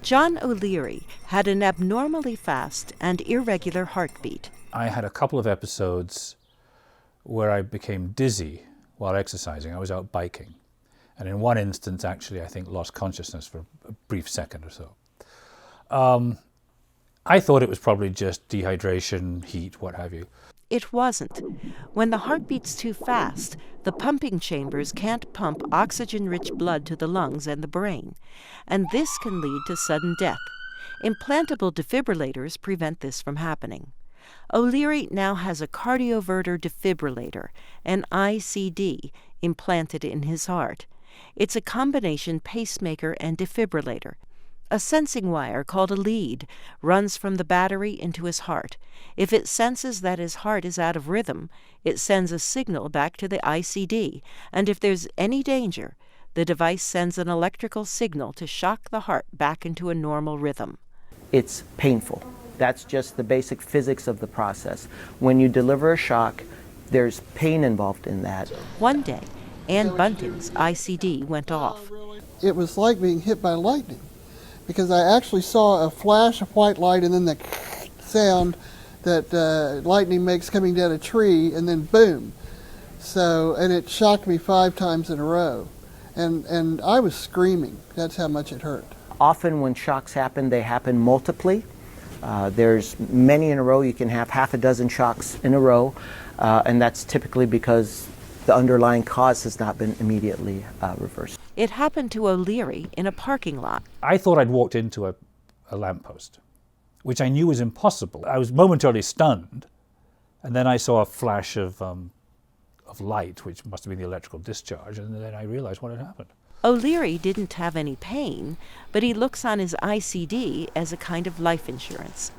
John O'Leary had an abnormally fast and irregular heartbeat. I had a couple of episodes where I became dizzy while exercising. I was out biking. And in one instance, actually, I think lost consciousness for a brief second or so. I thought it was probably just dehydration, heat, what have you. It wasn't. When the heart beats too fast, the pumping chambers can't pump oxygen-rich blood to the lungs and the brain, and this can lead to sudden death. Implantable defibrillators prevent this from happening. O'Leary now has a cardioverter defibrillator, an ICD, implanted in his heart. It's a combination pacemaker and defibrillator. A sensing wire called a lead runs from the battery into his heart. If it senses that his heart is out of rhythm, it sends a signal back to the ICD, and if there's any danger, the device sends an electrical signal to shock the heart back into a normal rhythm. It's painful. That's just the basic physics of the process. When you deliver a shock, there's pain involved in that. One day, Ann Bunting's ICD went off. It was like being hit by lightning, because I actually saw a flash of white light and then the sound that lightning makes coming down a tree, and then boom. And it shocked me 5 times in a row. And I was screaming. That's how much it hurt. Often when shocks happen, they happen multiply. There's many in a row. You can have half a dozen shocks in a row, and that's typically because the underlying cause has not been immediately reversed. It happened to O'Leary in a parking lot. I thought I'd walked into a lamppost, which I knew was impossible. I was momentarily stunned, and then I saw a flash of light, which must have been the electrical discharge, and then I realized what had happened. O'Leary didn't have any pain, but he looks on his ICD as a kind of life insurance.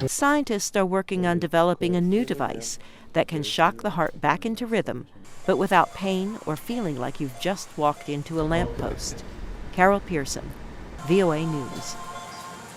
Scientists are working on developing a new device that can shock the heart back into rhythm, but without pain or feeling like you've just walked into a lamppost. Carol Pearson, VOA News.